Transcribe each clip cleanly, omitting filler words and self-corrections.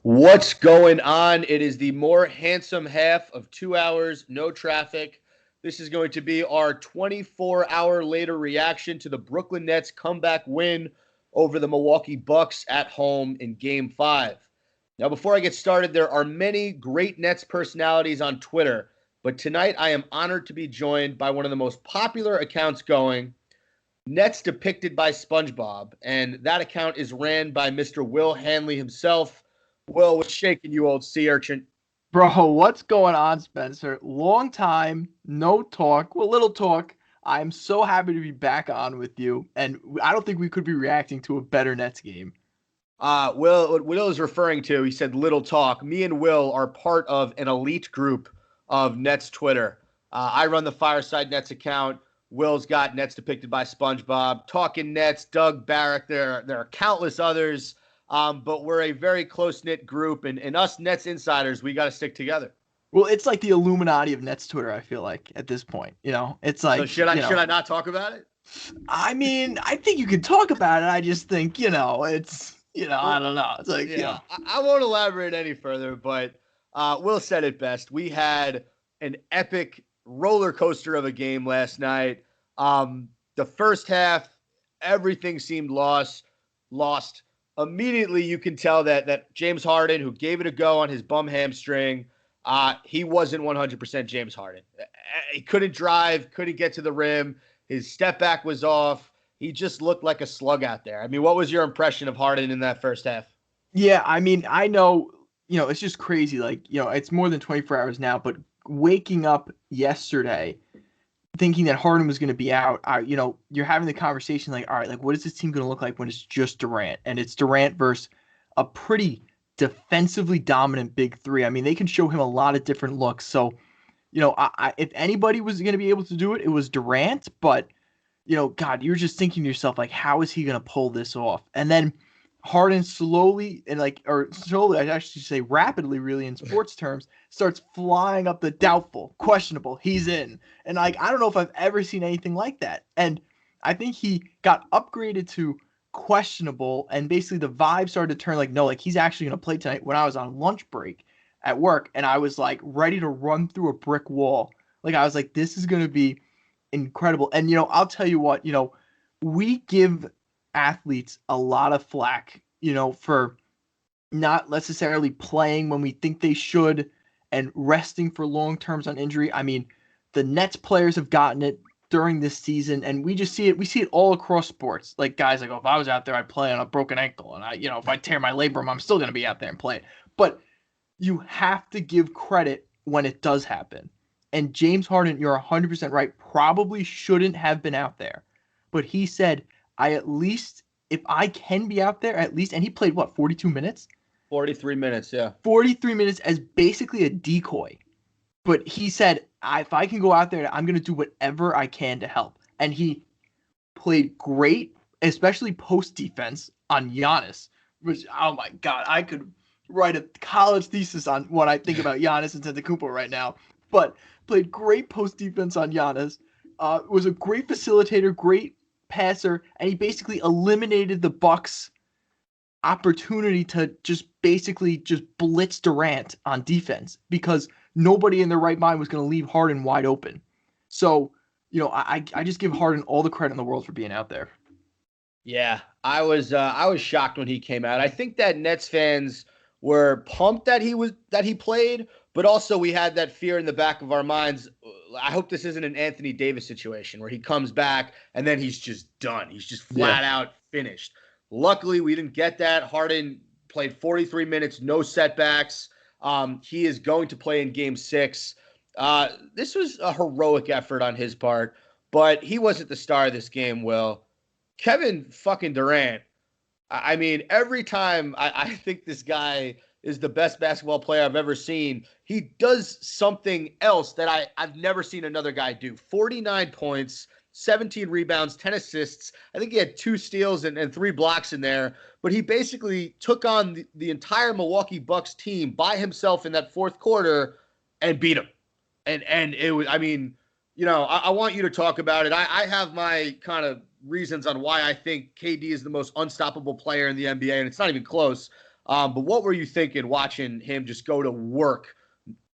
What's going on? It is the more handsome half of 2 hours, no traffic. This is going to be our 24-hour later reaction to the Brooklyn Nets comeback win over the Milwaukee Bucks at home in Game 5. Now, before I get started, there are many great Nets personalities on Twitter, but tonight I am honored to be joined by one of the most popular accounts going, Nets Depicted by Spongebob, and that account is ran by Mr. Will Hanley himself. Will, what's shaking, you old sea urchin? Bro, what's going on, Spencer? Long time, no talk, well, little talk. I'm so happy to be back on with you, and I don't think we could be reacting to a better Nets game. Will, what Will is referring to, he said little talk. Me and Will are part of an elite group of Nets Twitter. I run the Fireside Nets account. Will's got Nets Depicted by SpongeBob, Talking Nets, Doug Barrick. There are countless others, but we're a very close-knit group, and us Nets insiders, we got to stick together. Well, it's like the Illuminati of Nets Twitter, I feel like, at this point. It's So like, should I not talk about it? I mean, I think you can talk about it. I just think, I don't know. It's like, Yeah, I won't elaborate any further, but Will said it best. We had an epic roller coaster of a game last night. The first half, everything seemed lost. Immediately, you can tell that James Harden, who gave it a go on his bum hamstring, he wasn't 100% James Harden. He couldn't drive, couldn't get to the rim. His step back was off. He just looked like a slug out there. I mean, what was your impression of Harden in that first half? yeah, I mean, I know, it's just crazy. Like, it's more than 24 hours now, but waking up yesterday thinking that Harden was going to be out, you're having the conversation like, all right, like what is this team going to look like when it's just Durant? And it's Durant versus a pretty defensively dominant big three. I mean, they can show him a lot of different looks. So, if anybody was going to be able to do it, it was Durant. But, God, you're just thinking to yourself, like, how is he going to pull this off? And then Harden slowly I actually say rapidly, really in sports terms, starts flying up the doubtful, questionable. He's in, and like I don't know if I've ever seen anything like that. And I think he got upgraded to questionable, and basically the vibe started to turn like no, like he's actually gonna play tonight. When I was on lunch break at work, and I was like ready to run through a brick wall. Like I was like, this is gonna be incredible. And I'll tell you what, we give athletes a lot of flack, for not necessarily playing when we think they should and resting for long terms on injury. I mean, the Nets players have gotten it during this season, and we just see it. We see it all across sports. Like guys like, oh, if I was out there, I'd play on a broken ankle, and if I tear my labrum, I'm still going to be out there and play it. But you have to give credit when it does happen. And James Harden, you're 100% right, probably shouldn't have been out there. But he said, if I can be out there, at least, and he played, 42 minutes? 43 minutes, yeah. 43 minutes as basically a decoy. But he said, if I can go out there, I'm going to do whatever I can to help. And he played great, especially post defense on Giannis, which, oh my God, I could write a college thesis on what I think about Giannis and Antetokounmpo right now. But played great post defense on Giannis. Was a great facilitator, great passer, and he basically eliminated the Bucks' opportunity to just blitz Durant on defense because nobody in their right mind was going to leave Harden wide open. So, I just give Harden all the credit in the world for being out there. Yeah, I was shocked when he came out. I think that Nets fans were pumped that he played, but also we had that fear in the back of our minds. I hope this isn't an Anthony Davis situation where he comes back and then he's just done. He's just flat out finished. Luckily, we didn't get that. Harden played 43 minutes, no setbacks. He is going to play in Game 6. This was a heroic effort on his part, but he wasn't the star of this game, Will. Kevin fucking Durant. I mean, every time I think this guy is the best basketball player I've ever seen, he does something else that I've never seen another guy do. 49 points, 17 rebounds, 10 assists. I think he had 2 steals and 3 blocks in there. But he basically took on the entire Milwaukee Bucks team by himself in that fourth quarter and beat him. And it was, I mean, I want you to talk about it. I have my kind of reasons on why I think KD is the most unstoppable player in the NBA, and it's not even close. But what were you thinking watching him just go to work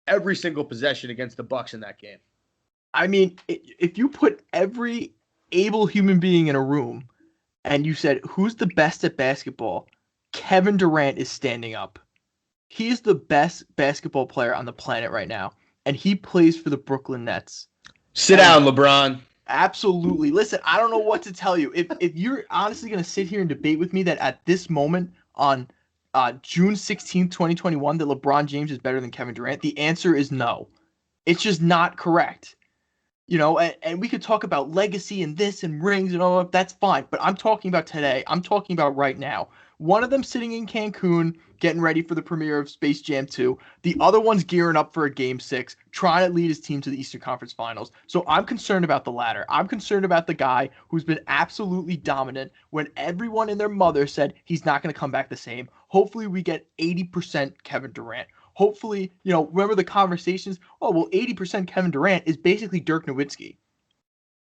every single possession against the Bucks in that game? I mean, if you put every able human being in a room and you said, who's the best at basketball? Kevin Durant is standing up. He is the best basketball player on the planet right now, and he plays for the Brooklyn Nets. Sit down, LeBron. Absolutely. Listen, I don't know what to tell you. If you're honestly going to sit here and debate with me that at this moment on June 16th, 2021, that LeBron James is better than Kevin Durant, the answer is no. It's just not correct. And we could talk about legacy and this and rings and all that. That's fine. But I'm talking about today. I'm talking about right now. One of them sitting in Cancun, getting ready for the premiere of Space Jam 2. The other one's gearing up for a Game 6, trying to lead his team to the Eastern Conference Finals. So I'm concerned about the latter. I'm concerned about the guy who's been absolutely dominant when everyone and their mother said he's not going to come back the same. Hopefully we get 80% Kevin Durant. Hopefully, remember the conversations? Oh, well, 80% Kevin Durant is basically Dirk Nowitzki.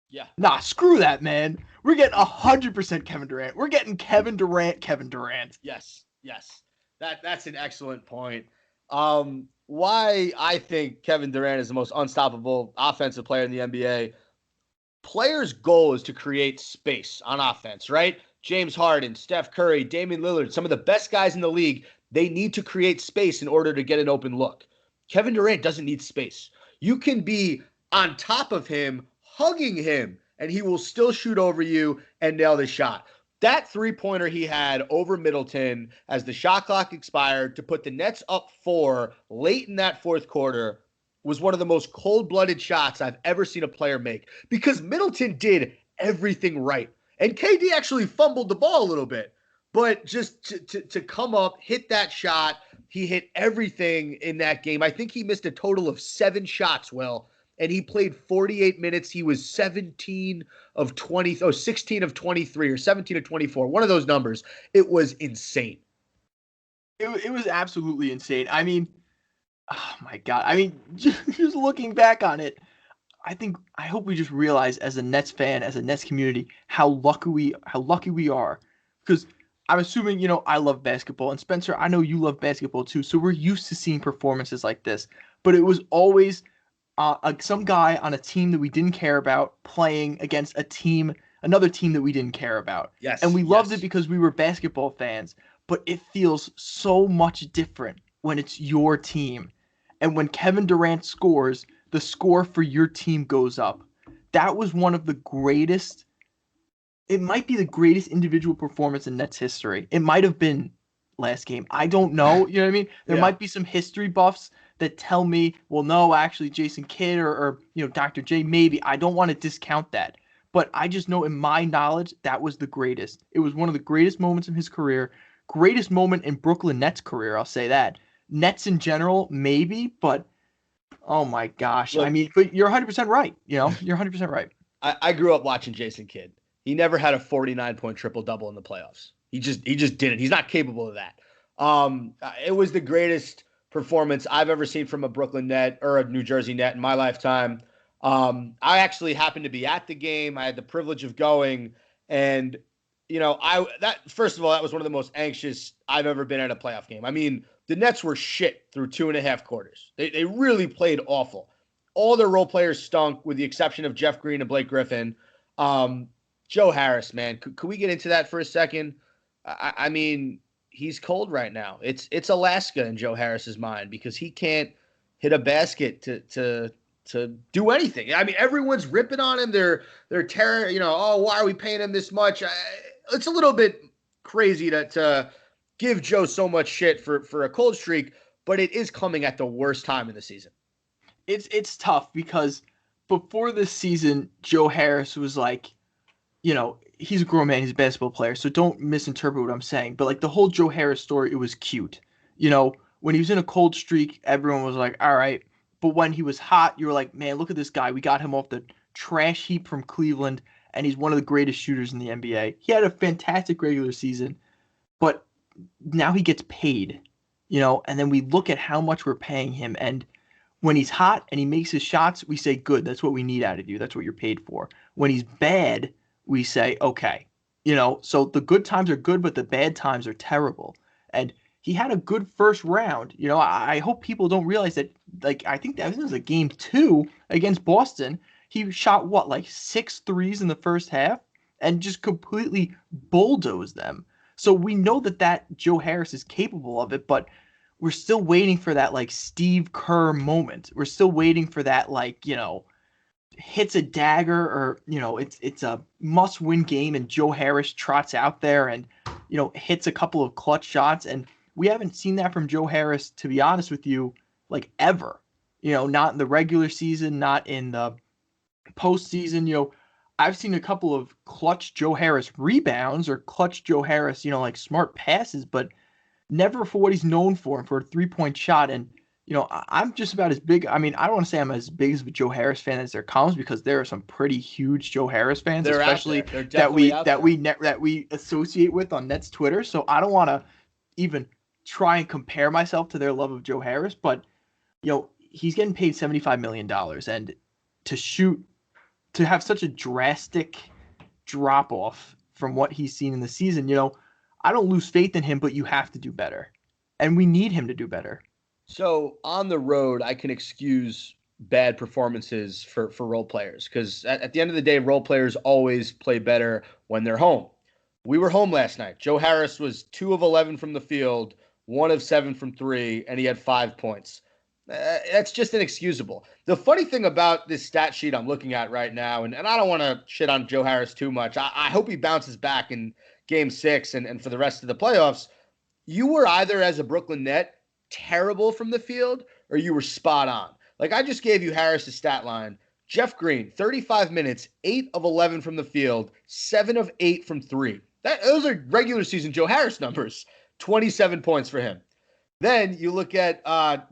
Yeah. Nah, screw that, man. We're getting 100% Kevin Durant. We're getting Kevin Durant. Yes. That's an excellent point. Why I think Kevin Durant is the most unstoppable offensive player in the NBA. Players' goal is to create space on offense, right? James Harden, Steph Curry, Damian Lillard, some of the best guys in the league, they need to create space in order to get an open look. Kevin Durant doesn't need space. You can be on top of him, hugging him, and he will still shoot over you and nail the shot. That three-pointer he had over Middleton as the shot clock expired to put the Nets up 4 late in that fourth quarter was one of the most cold-blooded shots I've ever seen a player make because Middleton did everything right. And KD actually fumbled the ball a little bit. But just to come up, hit that shot, he hit everything in that game. I think he missed a total of 7 shots, Will, and he played 48 minutes. He was 16 of 23 or 17 of 24, one of those numbers. It was insane. It was absolutely insane. I mean, oh my God. I mean, just looking back on it, I hope we just realize as a Nets fan, as a Nets community, how lucky we are. Because I'm assuming, I love basketball. And Spencer, I know you love basketball too. So we're used to seeing performances like this. But it was always some guy on a team that we didn't care about playing against another team that we didn't care about. Yes. And we loved it because we were basketball fans. But it feels so much different when it's your team. And when Kevin Durant scores, the score for your team goes up. That was one of the greatest. It might be the greatest individual performance in Nets history. It might have been last game. I don't know. You know what I mean? There might be some history buffs that tell me, well, no, actually, Jason Kidd or Dr. J, maybe. I don't want to discount that. But I just know in my knowledge, that was the greatest. It was one of the greatest moments in his career. Greatest moment in Brooklyn Nets career, I'll say that. Nets in general, maybe, but oh my gosh. Look, I mean, but you're 100% right. You're 100% right. I grew up watching Jason Kidd. He never had a 49-point triple-double in the playoffs. He just didn't. He's not capable of that. It was the greatest performance I've ever seen from a Brooklyn Net or a New Jersey Net in my lifetime. I actually happened to be at the game. I had the privilege of going, and first of all, that was one of the most anxious I've ever been at a playoff game. I mean, the Nets were shit through 2.5 quarters. They really played awful. All their role players stunk, with the exception of Jeff Green and Blake Griffin. Joe Harris, man, could we get into that for a second? I mean, he's cold right now. It's Alaska in Joe Harris's mind because he can't hit a basket to do anything. I mean, everyone's ripping on him. They're tearing. Why are we paying him this much? It's a little bit crazy to give Joe so much shit for a cold streak, but it is coming at the worst time in the season. It's tough because before this season, Joe Harris was like, he's a grown man, he's a basketball player, so don't misinterpret what I'm saying. But like the whole Joe Harris story, it was cute. When he was in a cold streak, everyone was like, all right. But when he was hot, you were like, man, look at this guy. We got him off the trash heap from Cleveland, and he's one of the greatest shooters in the NBA. He had a fantastic regular season, but now he gets paid, and then we look at how much we're paying him. And when he's hot and he makes his shots, we say, good, that's what we need out of you. That's what you're paid for. When he's bad, we say, okay, so the good times are good, but the bad times are terrible. And he had a good first round. You know, I hope people don't realize that. Like, I think that was a game 2 against Boston. He shot what, like 6 threes in the first half and just completely bulldozed them. So we know that Joe Harris is capable of it, but we're still waiting for that like Steve Kerr moment. We're still waiting for that, like, hits a dagger, or it's a must-win game and Joe Harris trots out there and hits a couple of clutch shots, and we haven't seen that from Joe Harris, to be honest with you, like ever. Not in the regular season, not in the postseason. I've seen a couple of clutch Joe Harris rebounds or clutch Joe Harris, like smart passes, but never for what he's known for a three-point shot. And I'm just about as big. I mean, I don't want to say I'm as big as a Joe Harris fan as there comes, because there are some pretty huge Joe Harris fans, They're especially that we associate with on Nets Twitter. So I don't want to even try and compare myself to their love of Joe Harris, but he's getting paid $75 million, and to have such a drastic drop off from what he's seen in the season, I don't lose faith in him, but you have to do better, and we need him to do better. So on the road, I can excuse bad performances for role players, because at the end of the day, role players always play better when they're home. We were home last night. Joe Harris was 2 of 11 from the field, 1 of 7 from 3, and he had 5 points. That's just inexcusable. The funny thing about this stat sheet I'm looking at right now, and I don't want to shit on Joe Harris too much. I hope he bounces back in Game 6 and for the rest of the playoffs. You were either, as a Brooklyn Net, terrible from the field, or you were spot on. Like, I just gave you Harris's stat line. Jeff Green, 35 minutes, 8 of 11 from the field, 7 of 8 from 3. Those are regular season Joe Harris numbers. 27 points for him. Then you look at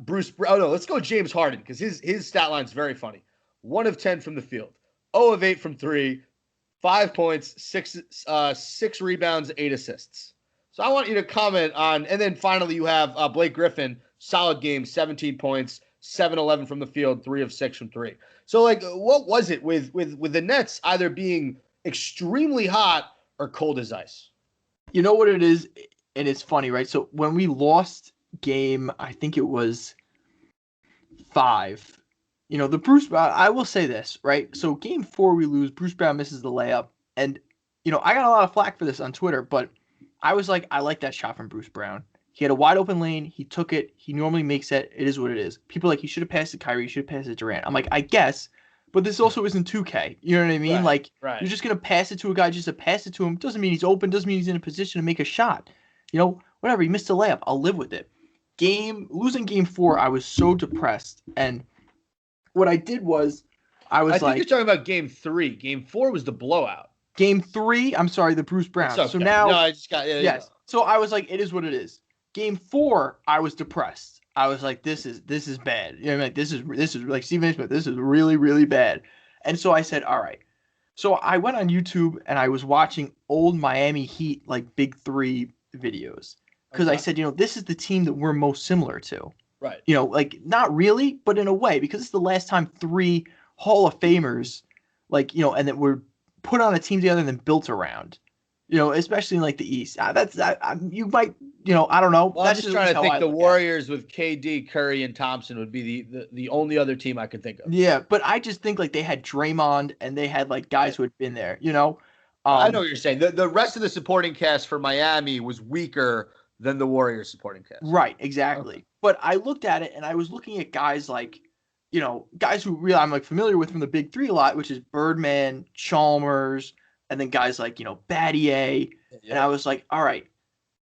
Bruce. Oh, no, let's go James Harden, because his stat line is very funny. 1 of 10 from the field, 0 of 8 from 3, 5 points, 6 rebounds, 8 assists. So I want you to comment on, and then finally you have Blake Griffin, solid game, 17 points, 7-11 from the field, 3 of 6 from 3. So, like, what was it with the Nets either being extremely hot or cold as ice? You know what it is, and it's funny, right? So when we lost game, I think it was 5, the Bruce Brown, I will say this, right? So game 4 we lose, Bruce Brown misses the layup, and I got a lot of flack for this on Twitter, but I was like, I like that shot from Bruce Brown. He had a wide open lane. He took it. He normally makes it. It is what it is. People are like, he should have passed to Kyrie. He should have passed to Durant. I'm like, I guess, but this also isn't 2K. You know what I mean? Right. You're just going to pass it to a guy just to pass it to him. Doesn't mean he's open. Doesn't mean he's in a position to make a shot. Whatever. He missed a layup. I'll live with it. Losing game 4, I was so depressed. And what I did was, I think you're talking about game 3. Game 4 was the blowout. Game 3, I'm sorry, the Bruce Brown. Okay. So now, no, I just got yes. So I was like, it is what it is. Game 4, I was depressed. I was like, this is bad. Like this is like Stephen A. Smith. This is really, really bad. And so I said, all right. So I went on YouTube and I was watching old Miami Heat like Big 3 videos, because I said, this is the team that we're most similar to. Right. Like, not really, but in a way, because it's the last time 3 Hall of Famers, and that were put on a team together and then built around, especially in like the East. You might, I don't know. Well, I'm just trying to think. The Warriors with KD, Curry, and Thompson would be the only other team I could think of. Yeah, but I just think like they had Draymond and they had like guys who had been there. I know what you're saying. The rest of the supporting cast for Miami was weaker than the Warriors supporting cast. Right, exactly. Okay. But I looked at it and I was looking at guys like, guys who really I'm like familiar with from the Big 3 a lot, which is Birdman, Chalmers, and then guys like, Battier. Yeah. And I was like, all right.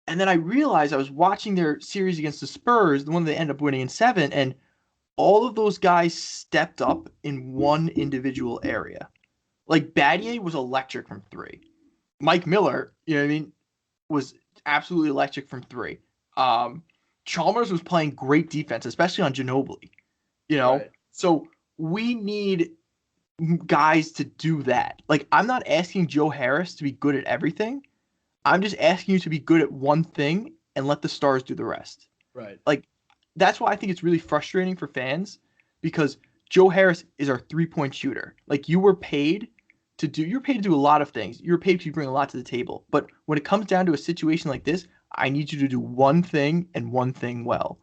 And then I realized I was watching their series against the Spurs, the one they ended up winning in 7, and all of those guys stepped up in one individual area. Like Battier was electric from 3. Mike Miller, was absolutely electric from 3. Chalmers was playing great defense, especially on Ginobili. Right. So we need guys to do that. Like, I'm not asking Joe Harris to be good at everything. I'm just asking you to be good at one thing and let the stars do the rest. Right. Like, that's why I think it's really frustrating for fans, because Joe Harris is our 3-point shooter. Like, you're paid to do a lot of things. You're paid to bring a lot to the table. But when it comes down to a situation like this, I need you to do one thing and one thing well.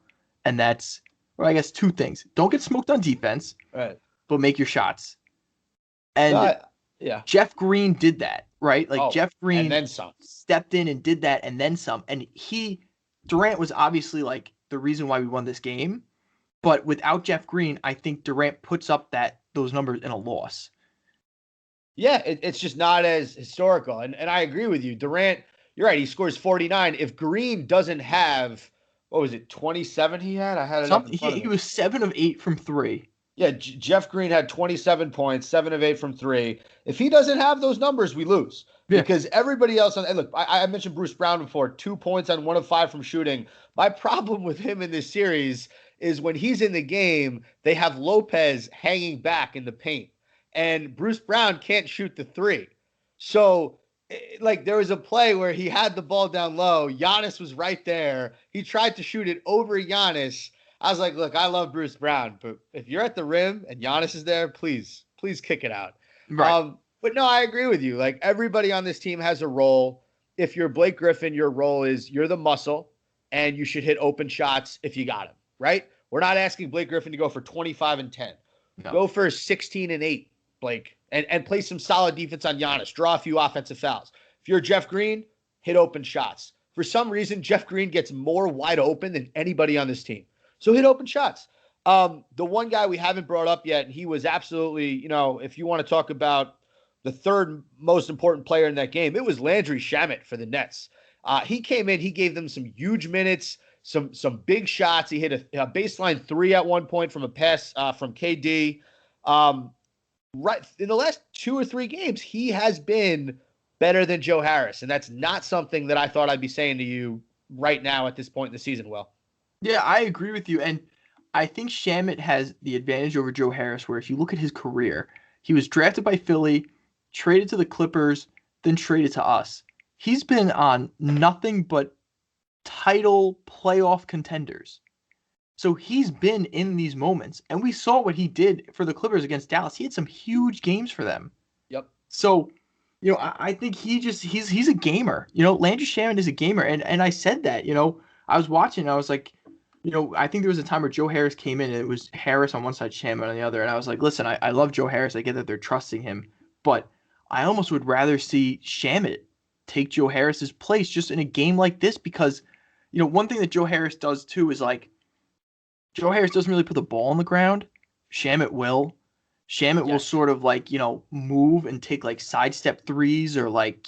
And that's, or I guess two things. Don't get smoked on defense, Right. but make your shots. No, And yeah. Jeff Green did that, right? Like Oh, Jeff and Green then some. stepped in and did that and then some. And Durant was obviously like the reason why we won this game. But without Jeff Green, I think Durant puts up those numbers in a loss. Yeah, it's just not as historical. And I agree with you. Durant, you're right. He scores 49. If Green doesn't have, what was it, 27 he had? I had it up in front of He me. was 7 of 8 from 3. Yeah, Jeff Green had 27 points, 7 of 8 from 3. If he doesn't have those numbers, we lose. Yeah. Because everybody else, and look, I mentioned Bruce Brown before, 2 points on 1 of 5 from shooting. My problem with him in this series is when he's in the game, they have Lopez hanging back in the paint. And Bruce Brown can't shoot the 3. So, like, there was a play where he had the ball down low. Giannis was right there. He tried to shoot it over Giannis. I was like, look, I love Bruce Brown, but if you're at the rim and Giannis is there, please kick it out. Right. But no, I agree with you. Like, everybody on this team has a role. If you're Blake Griffin, your role is you're the muscle and you should hit open shots if you got him, right? We're not asking Blake Griffin to go for 25 and 10. No. Go for 16 and 8, Blake, and play some solid defense on Giannis. Draw a few offensive fouls. If you're Jeff Green, hit open shots. For some reason, Jeff Green gets more wide open than anybody on this team. So hit open shots. The one guy we haven't brought up yet, and he was absolutely, if you want to talk about the third most important player in that game, it was Landry Shamet for the Nets. He came in, he gave them some huge minutes, some big shots. He hit a baseline 3 at one point from a pass from KD. Right in the last 2 or 3 games, he has been better than Joe Harris, and that's not something that I thought I'd be saying to you right now at this point in the season, Will. Yeah, I agree with you. And I think Shamet has the advantage over Joe Harris, where if you look at his career, he was drafted by Philly, traded to the Clippers, then traded to us. He's been on nothing but title playoff contenders. So he's been in these moments. And we saw what he did for the Clippers against Dallas. He had some huge games for them. Yep. So, I think he's a gamer. Landry Shamet is a gamer. And I said that, I was watching, I was like, I think there was a time where Joe Harris came in and it was Harris on one side, Shamet on the other. And I was like, listen, I love Joe Harris. I get that they're trusting him. But I almost would rather see Shamet take Joe Harris's place just in a game like this because, one thing that Joe Harris does too is like, Joe Harris doesn't really put the ball on the ground. Shamet will. Shamet will sort of like, move and take like sidestep threes or like,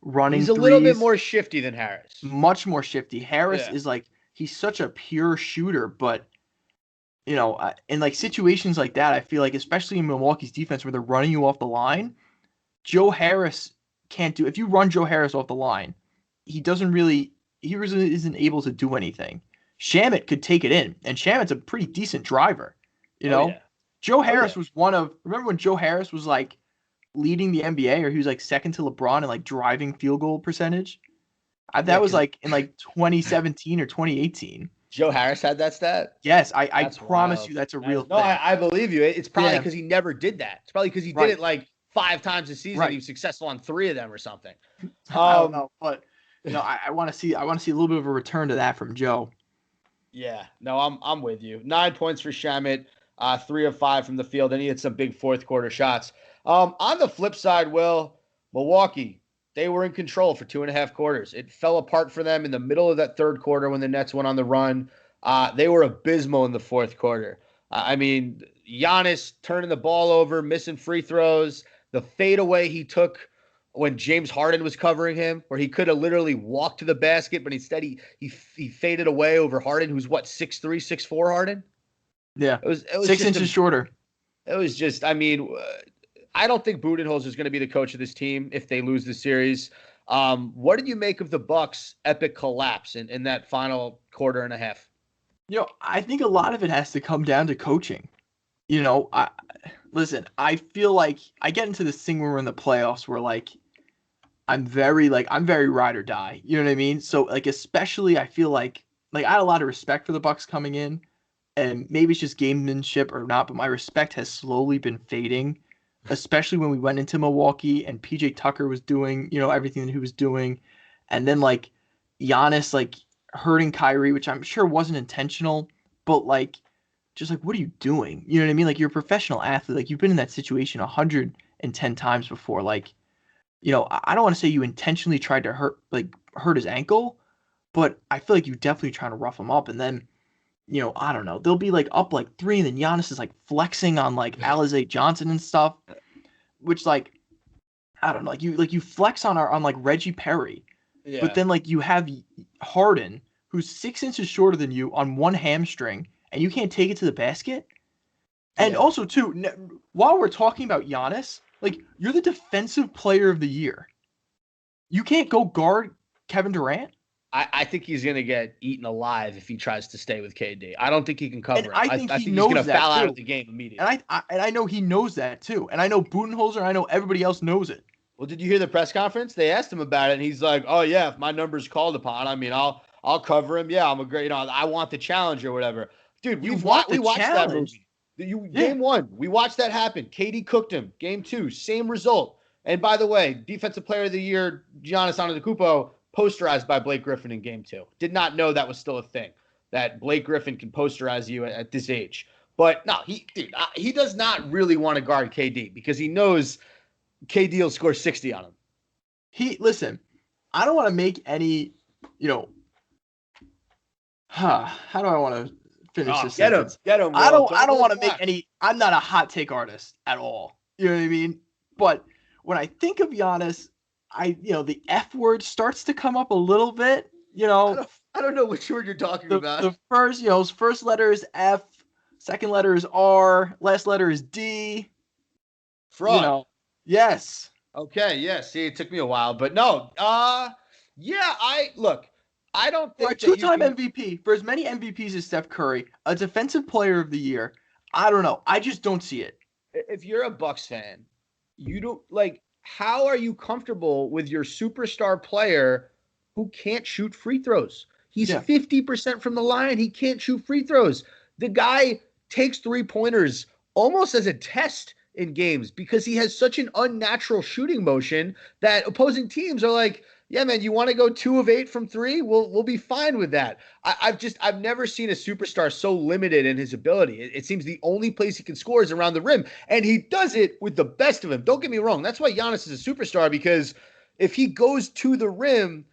running He's a threes. little bit more shifty than Harris. Much more shifty. Harris is like, he's such a pure shooter, but, in like situations like that, I feel like, especially in Milwaukee's defense where they're running you off the line, Joe Harris can't do, if you run Joe Harris off the line, he isn't able to do anything. Shamet could take it in, and Shamet's a pretty decent driver, Yeah. Joe Harris was remember when Joe Harris was like leading the NBA or he was like second to LeBron in like driving field goal percentage? That was like in like 2017 or 2018. Joe Harris had that stat? Yes, I promise you that's a real thing. No, I believe you. It's probably because he never did that. It's probably because he did it like 5 times a season. He was successful on 3 of them or something. I don't know, but I want to see a little bit of a return to that from Joe. Yeah, no, I'm with you. 9 points for Shamet, 3 of 5 from the field, and he had some big fourth quarter shots. On the flip side, Will, Milwaukee, they were in control for 2.5 quarters. It fell apart for them in the middle of that third quarter when the Nets went on the run. They were abysmal in the fourth quarter. I mean, Giannis turning the ball over, missing free throws, the fadeaway he took when James Harden was covering him, where he could have literally walked to the basket, but instead he faded away over Harden, who's what, 6'3", 6'4", Harden? Yeah, it was 6 inches shorter. It was just, I mean, I don't think Budenholzer is going to be the coach of this team if they lose the series. What did you make of the Bucks' epic collapse in that final quarter and a half? I think a lot of it has to come down to coaching. I feel like I get into this thing when we're in the playoffs where like I'm very ride or die. You know what I mean? So like especially I feel like I had a lot of respect for the Bucks coming in, and maybe it's just gamemanship or not, but my respect has slowly been fading, especially when we went into Milwaukee and PJ Tucker was doing, everything that he was doing. And then like Giannis like hurting Kyrie, which I'm sure wasn't intentional, but like just like what are you doing? You know what I mean? Like you're a professional athlete. Like you've been in that situation 110 times before. Like, I don't want to say you intentionally tried to hurt his ankle, but I feel like you definitely trying to rough him up. And then, I don't know. They'll be like up like 3, and then Giannis is like flexing on like Alizé Johnson and stuff, which like I don't know. Like you flex on like Reggie Perry, but Yeah. then like you have Harden who's 6 inches shorter than you on one hamstring, and you can't take it to the basket. And Yeah. also too, while we're talking about Giannis, like you're the defensive player of the year. You can't go guard Kevin Durant. I think he's going to get eaten alive if he tries to stay with KD. I don't think he can And cover him. I I think think he he's going knows to that foul out of too. the game immediately. And I know he knows that too. And I know Budenholzer, I know everybody else knows it. Well, did you hear the press conference? They asked him about it, and he's like, "Oh yeah, if my number's called upon, I mean, I'll cover him. Yeah, I'm a great. I want the challenge or whatever." Dude, You want we the watched that challenge. movie. Yeah. Game one, we watched that happen. KD cooked him. Game two, same result. And by the way, Defensive Player of the Year, Giannis Antetokounmpo, posterized by Blake Griffin in Game two. Did not know that was still a thing. That Blake Griffin can posterize you at this age. But no, he does not really want to guard KD because he knows KD will score 60 on him. Listen, I don't want to make any, how do I want to finish this sentence? Get him. I Will. don't want to make back. any. I'm not a hot take artist at all. You know what I mean? But when I think of Giannis, the F word starts to come up a little bit. I don't know which word you're talking about. The first, his first letter is F, second letter is R, last letter is D. Fraud. Yes. Okay, yeah. See, it took me a while, but no. Yeah. I don't think For a two-time MVP, for as many MVPs as Steph Curry, a defensive player of the year, I don't know. I just don't see it. If you're a Bucks fan, you don't like. How are you comfortable with your superstar player who can't shoot free throws? He's 50% from the line. He can't shoot free throws. The guy takes 3-pointers almost as a test in games because he has such an unnatural shooting motion that opposing teams are like, yeah, man, you want to go 2 of 8 from 3? We'll be fine with that. I've never seen a superstar so limited in his ability. It seems the only place he can score is around the rim, and he does it with the best of him. Don't get me wrong. That's why Giannis is a superstar, because if he goes to the rim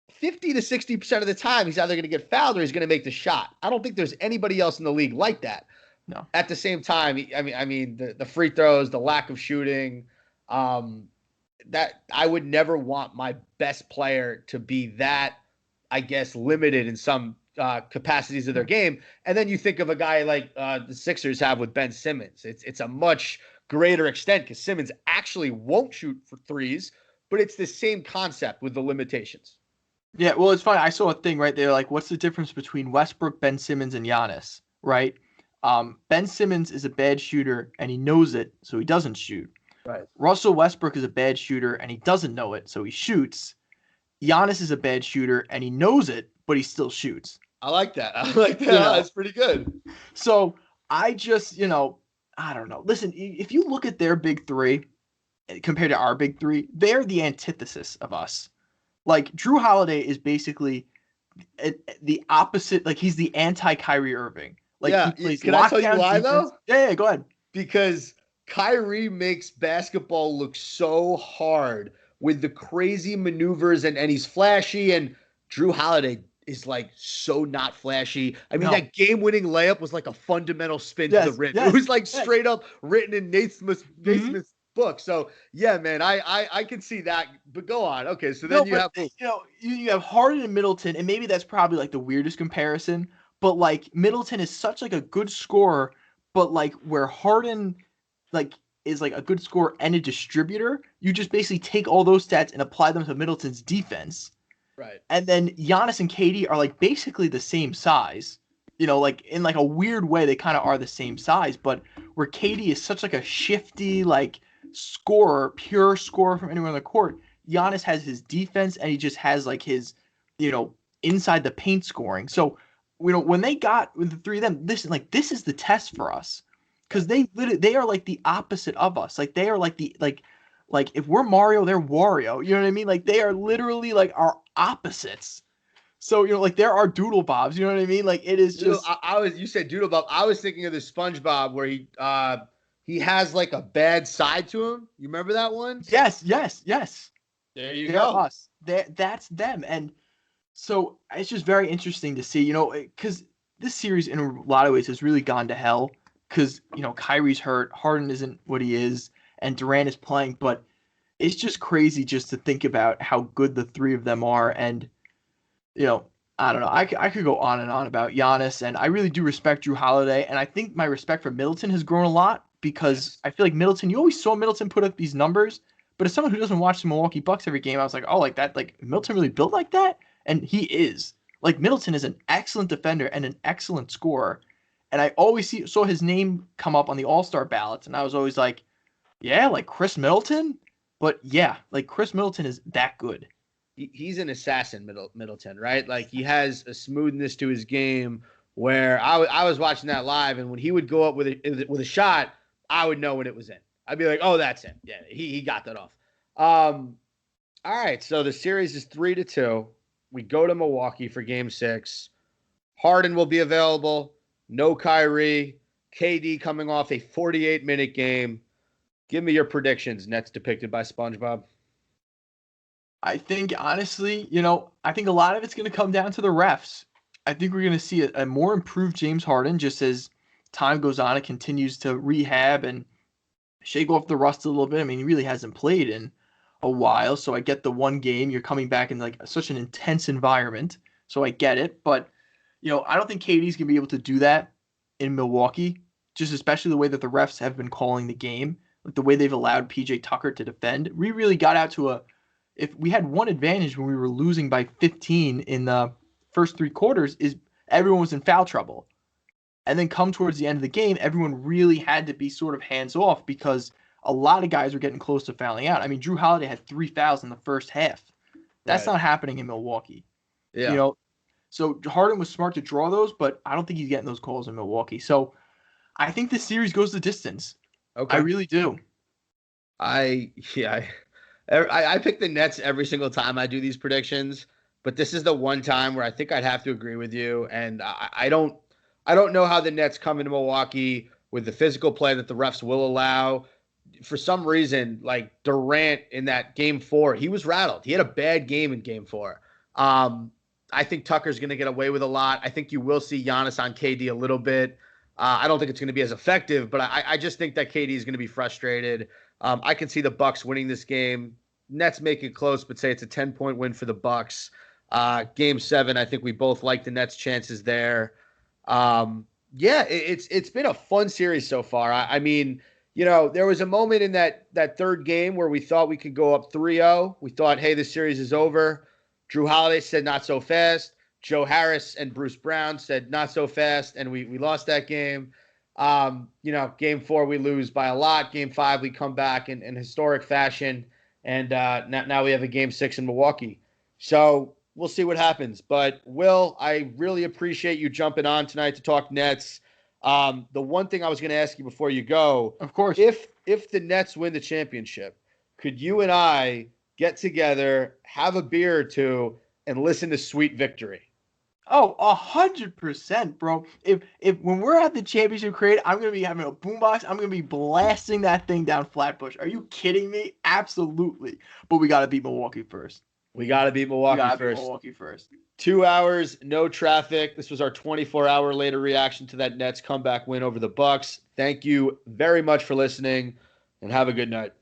50 to 60% of the time, he's either going to get fouled or he's going to make the shot. I don't think there's anybody else in the league like that. No. At the same time, I mean the free throws, the lack of shooting, that I would never want my best player to be that, I guess, limited in some capacities of their game. And then you think of a guy like the Sixers have with Ben Simmons. It's a much greater extent because Simmons actually won't shoot for threes, but it's the same concept with the limitations. Yeah, well, it's funny. I saw a thing right there, like, what's the difference between Westbrook, Ben Simmons, and Giannis, right? Ben Simmons is a bad shooter, and he knows it, so he doesn't shoot. Right. Russell Westbrook is a bad shooter, and he doesn't know it, so he shoots. Giannis is a bad shooter, and he knows it, but he still shoots. I like that. That's pretty good. So I just, I don't know. Listen, if you look at their big three compared to our big three, they're the antithesis of us. Like, Drew Holiday is basically the opposite. Like, he's the anti-Kyrie Irving. Like, yeah. he plays Can I tell you why, defense. though? Yeah, go ahead. Because Kyrie makes basketball look so hard with the crazy maneuvers, and he's flashy, and Drew Holiday is like so not flashy. I mean, that game-winning layup was like a fundamental spin to the rim. It was like straight up written in Naismith's book. So yeah, man, I can see that. But go on. Okay, so then you have Harden and Middleton, and maybe that's probably like the weirdest comparison. But like Middleton is such like a good scorer, but like where Harden like is like a good scorer and a distributor, you just basically take all those stats and apply them to Middleton's defense. Right. And then Giannis and KD are like basically the same size. Like in like a weird way, they kind of are the same size, but where KD is such like a shifty, like scorer, pure scorer from anywhere on the court, Giannis has his defense and he just has like his, inside the paint scoring. So, when they got with the three of them, this is the test for us. Because they are like the opposite of us. Like they are like like if we're Mario, they're Wario. You know what I mean? Like they are literally like our opposites. So, like there are doodle bobs, you know what I mean? Like it is just You said Doodle Bob. I was thinking of the SpongeBob where he has like a bad side to him. You remember that one? yes, yes, yes. There you They're go. us. That's them. And so it's just very interesting to see, because this series in a lot of ways has really gone to hell because, Kyrie's hurt, Harden isn't what he is, and Durant is playing. But it's just crazy just to think about how good the three of them are. And, I don't know. I could go on and on about Giannis, and I really do respect Drew Holiday. And I think my respect for Middleton has grown a lot because Yes. I feel like Middleton, you always saw Middleton put up these numbers. But as someone who doesn't watch the Milwaukee Bucks every game, I was like, oh, like that, like Middleton really built like that? And he is. Like Middleton is an excellent defender and an excellent scorer. And I always saw his name come up on the All-Star ballots, and I was always like, yeah, like Chris Middleton? But yeah, like Chris Middleton is that good. He's an assassin, Middleton, right? Like he has a smoothness to his game where I was watching that live, and when he would go up with a shot, I would know when it was in. I'd be like, oh, that's in. Yeah, he got that off. All right, so the series is 3-2. We go to Milwaukee for Game 6. Harden will be available. No Kyrie. KD coming off a 48-minute game. Give me your predictions. Nets depicted by SpongeBob. I think honestly, I think a lot of it's going to come down to the refs. I think we're going to see a more improved James Harden just as time goes on. It continues to rehab and shake off the rust a little bit. I mean, he really hasn't played in a while, so I get the one game. You're coming back in like such an intense environment, so I get it. But I don't think KD's gonna be able to do that in Milwaukee. Just especially the way that the refs have been calling the game, like the way they've allowed PJ Tucker to defend. We really got out to if we had one advantage when we were losing by 15 in the first three quarters, is everyone was in foul trouble. And then come towards the end of the game, everyone really had to be sort of hands off because a lot of guys were getting close to fouling out. I mean, Drew Holiday had 3 fouls in the first half. That's Right. not happening in Milwaukee. You Yeah. know, so Harden was smart to draw those, but I don't think he's getting those calls in Milwaukee. So I think this series goes the distance. I Okay. really do. I yeah. I pick the Nets every single time I do these predictions, but this is the one time where I think I'd have to agree with you. And I don't know how the Nets come into Milwaukee with the physical play that the refs will allow. For some reason, like Durant in that game 4, he was rattled. He had a bad game in game 4. I think Tucker's going to get away with a lot. I think you will see Giannis on KD a little bit. I don't think it's going to be as effective, but I just think that KD is going to be frustrated. I can see the Bucks winning this game. Nets make it close, but say it's a 10-point win for the Bucks. Game 7, I think we both like the Nets' chances there. Yeah, it's been a fun series so far. I mean, there was a moment in that third game where we thought we could go up 3-0. We thought, hey, this series is over. Drew Holiday said not so fast. Joe Harris and Bruce Brown said not so fast, and we lost that game. Game 4 we lose by a lot. Game 5 we come back in historic fashion, and now we have a Game 6 in Milwaukee. So we'll see what happens. But Will, I really appreciate you jumping on tonight to talk Nets. The one thing I was going to ask you before you go, Of course. if the Nets win the championship, could you and I get together, have a beer or two, and listen to Sweet Victory? Oh, 100%, bro. If when we're at the championship crate, I'm gonna be having a boombox. I'm gonna be blasting that thing down Flatbush. Are you kidding me? Absolutely. But we gotta beat Milwaukee first. We got to beat We Milwaukee gotta beat first. Milwaukee first. 2 hours, no traffic. This was our 24-hour later reaction to that Nets comeback win over the Bucks. Thank you very much for listening, and have a good night.